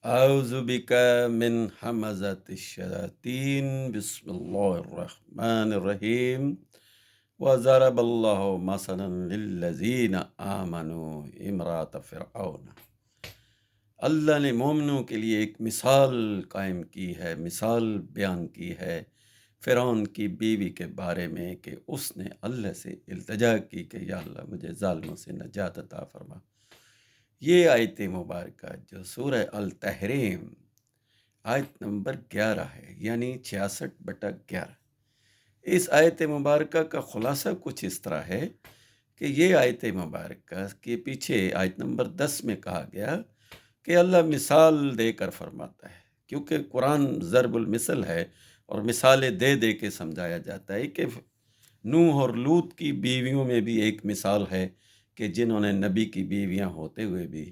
اعوذ بک من حمزات الشیاطین، بسم اللہ الرحمن الرحیم۔ وضرب اللہ مثلا للذین آمنوا امرأۃ فرعون۔ اللہ نے مومنوں کے لیے ایک مثال قائم کی ہے، مثال بیان کی ہے فرعون کی بیوی کے بارے میں کہ اس نے اللہ سے التجا کی کہ یا اللہ مجھے ظالموں سے نجات عطا فرما۔ یہ آیت مبارکہ جو سورہ التحریم آیت نمبر 11 ہے، یعنی 66/11۔ اس آیت مبارکہ کا خلاصہ کچھ اس طرح ہے کہ یہ آیت مبارکہ کے پیچھے آیت نمبر 10 میں کہا گیا کہ اللہ مثال دے کر فرماتا ہے، کیونکہ قرآن ضرب المثل ہے اور مثالیں دے دے کے سمجھایا جاتا ہے کہ نوح اور لوط کی بیویوں میں بھی ایک مثال ہے کہ جنہوں نے نبی کی بیویاں ہوتے ہوئے بھی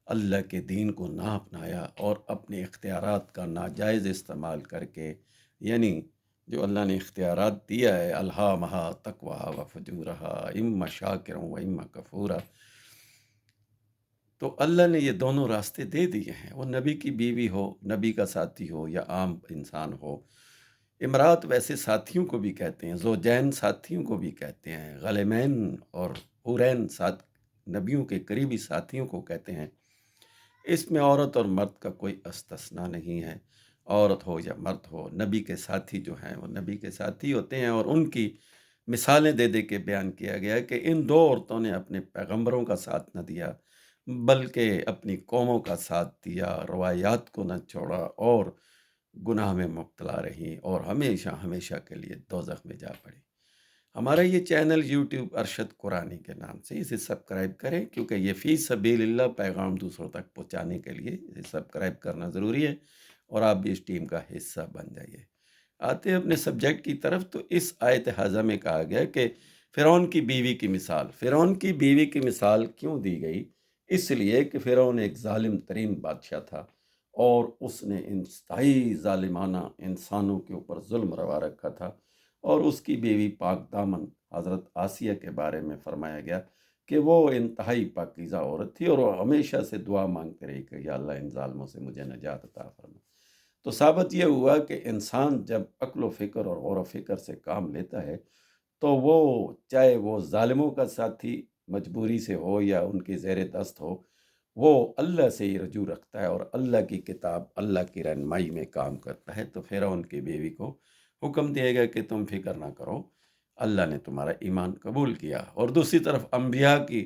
اللہ کے دین کو نہ اپنایا اور اپنے اختیارات کا ناجائز استعمال کر کے، یعنی جو اللہ نے اختیارات دیا ہے، الہامہا تقواہا و فجورہا اما شاکرا و اما کفورا، تو اللہ نے یہ دونوں راستے دے دیے ہیں۔ وہ نبی کی بیوی ہو، نبی کا ساتھی ہو یا عام انسان ہو۔ امرات ویسے ساتھیوں کو بھی کہتے ہیں، زوجین ساتھیوں کو بھی کہتے ہیں، غلمین اور حورین ساتھ نبیوں کے قریبی ساتھیوں کو کہتے ہیں۔ اس میں عورت اور مرد کا کوئی استثناء نہیں ہے، عورت ہو یا مرد ہو، نبی کے ساتھی جو ہیں وہ نبی کے ساتھی ہوتے ہیں، اور ان کی مثالیں دے دے کے بیان کیا گیا کہ ان دو عورتوں نے اپنے پیغمبروں کا ساتھ نہ دیا بلکہ اپنی قوموں کا ساتھ دیا، روایات کو نہ چھوڑا اور گناہ میں مبتلا رہیں اور ہمیشہ ہمیشہ کے لیے دوزخ میں جا پڑی۔ ہمارا یہ چینل یوٹیوب ارشد قرآنی کے نام سے، اسے سبسکرائب کریں، کیونکہ یہ فی سبیل اللہ پیغام دوسروں تک پہنچانے کے لیے اسے سبسکرائب کرنا ضروری ہے، اور آپ بھی اس ٹیم کا حصہ بن جائیے۔ آتے ہیں اپنے سبجیکٹ کی طرف، تو اس آیت حاضہ میں کہا گیا کہ فرعون کی بیوی کی مثال۔ فرعون کی بیوی کی مثال کیوں دی گئی؟ اس لیے کہ فرعون ایک ظالم ترین بادشاہ تھا، اور اس نے انتہائی ظالمانہ انسانوں کے اوپر ظلم روا رکھا تھا، اور اس کی بیوی پاک دامن حضرت آسیہ کے بارے میں فرمایا گیا کہ وہ انتہائی پاکیزہ عورت تھی، اور وہ ہمیشہ سے دعا مانگتے رہی کہ یا اللہ ان ظالموں سے مجھے نجات عطا فرما۔ تو ثابت یہ ہوا کہ انسان جب عقل و فکر اور غور و فکر سے کام لیتا ہے تو وہ چاہے وہ ظالموں کا ساتھی مجبوری سے ہو یا ان کی زیر دست ہو، وہ اللہ سے ہی رجوع رکھتا ہے اور اللہ کی کتاب، اللہ کی رہنمائی میں کام کرتا ہے۔ تو فرعون کی بیوی کو حکم دیا گیا کہ تم فکر نہ کرو، اللہ نے تمہارا ایمان قبول کیا۔ اور دوسری طرف انبیاء کی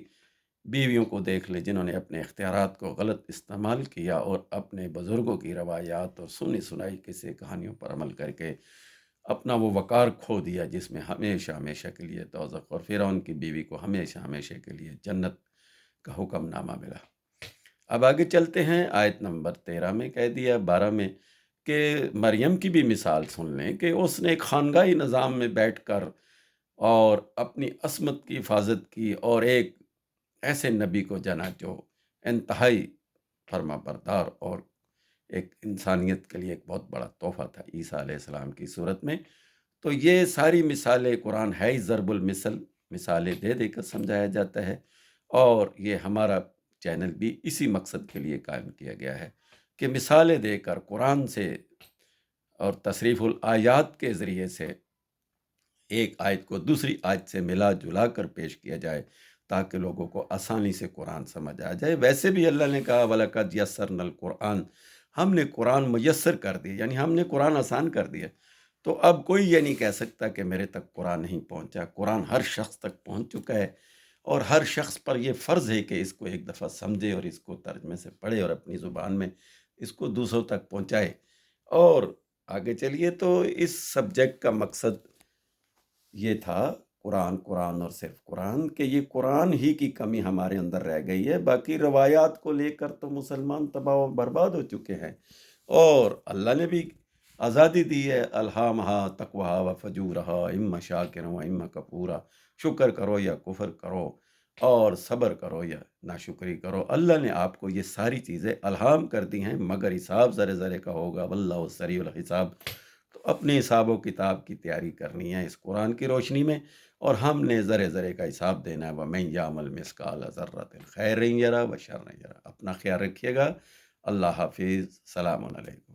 بیویوں کو دیکھ لے جنہوں نے اپنے اختیارات کو غلط استعمال کیا اور اپنے بزرگوں کی روایات اور سنی سنائی قصے کہانیوں پر عمل کر کے اپنا وہ وقار کھو دیا جس میں ہمیشہ ہمیشہ کے لیے دوزخ، اور فرعون کی بیوی کو ہمیشہ ہمیشہ کے لیے جنت کا حکم نامہ ملا۔ اب آگے چلتے ہیں، آیت نمبر 13 میں کہہ دیا، 12 میں، کہ مریم کی بھی مثال سن لیں کہ اس نے ایک خانگاہی نظام میں بیٹھ کر اور اپنی عصمت کی حفاظت کی، اور ایک ایسے نبی کو جانا جو انتہائی فرما بردار اور ایک انسانیت کے لیے ایک بہت بڑا تحفہ تھا، عیسیٰ علیہ السلام کی صورت میں۔ تو یہ ساری مثالیں، قرآن ہے ہی ضرب المثل، مثالیں دے دے کر سمجھایا جاتا ہے، اور یہ ہمارا چینل بھی اسی مقصد کے لیے قائم کیا گیا ہے کہ مثالیں دے کر قرآن سے اور تصریف الآیات کے ذریعے سے ایک آیت کو دوسری آیت سے ملا جلا کر پیش کیا جائے تاکہ لوگوں کو آسانی سے قرآن سمجھ آ جائے۔ ویسے بھی اللہ نے کہا وَلَقَدْ يَسَّرْنَا الْقُرْآنَ، ہم نے قرآن میسر کر دی، یعنی ہم نے قرآن آسان کر دیا۔ تو اب کوئی یہ نہیں کہہ سکتا کہ میرے تک قرآن نہیں پہنچا، قرآن ہر شخص تک پہنچ چکا ہے، اور ہر شخص پر یہ فرض ہے کہ اس کو ایک دفعہ سمجھے اور اس کو ترجمے سے پڑھے اور اپنی زبان میں اس کو دوسروں تک پہنچائے۔ اور آگے چلیے، تو اس سبجیکٹ کا مقصد یہ تھا، قرآن قرآن اور صرف قرآن، کہ یہ قرآن ہی کی کمی ہمارے اندر رہ گئی ہے، باقی روایات کو لے کر تو مسلمان تباہ و برباد ہو چکے ہیں، اور اللہ نے بھی آزادی دی ہے، الہامہا تقواہا و فجورہا اما شاکرا و اما کفورا، شکر کرو یا کفر کرو، اور صبر کرو یا ناشکری کرو۔ اللہ نے آپ کو یہ ساری چیزیں الہام کر دی ہیں، مگر حساب ذرے ذرے کا ہوگا، واللہ سریع الحساب۔ تو اپنے حساب و کتاب کی تیاری کرنی ہے اس قرآن کی روشنی میں، اور ہم نے ذرے ذرے کا حساب دینا ہے، وَمَن يَعْمَلْ مِثْقَالَ ذَرَّةٍ خَيْرًا يَرَهُ وَشَرًّا يَرَهُ۔ اپنا خیال رکھیے گا، اللہ حافظ، سلام علیکم۔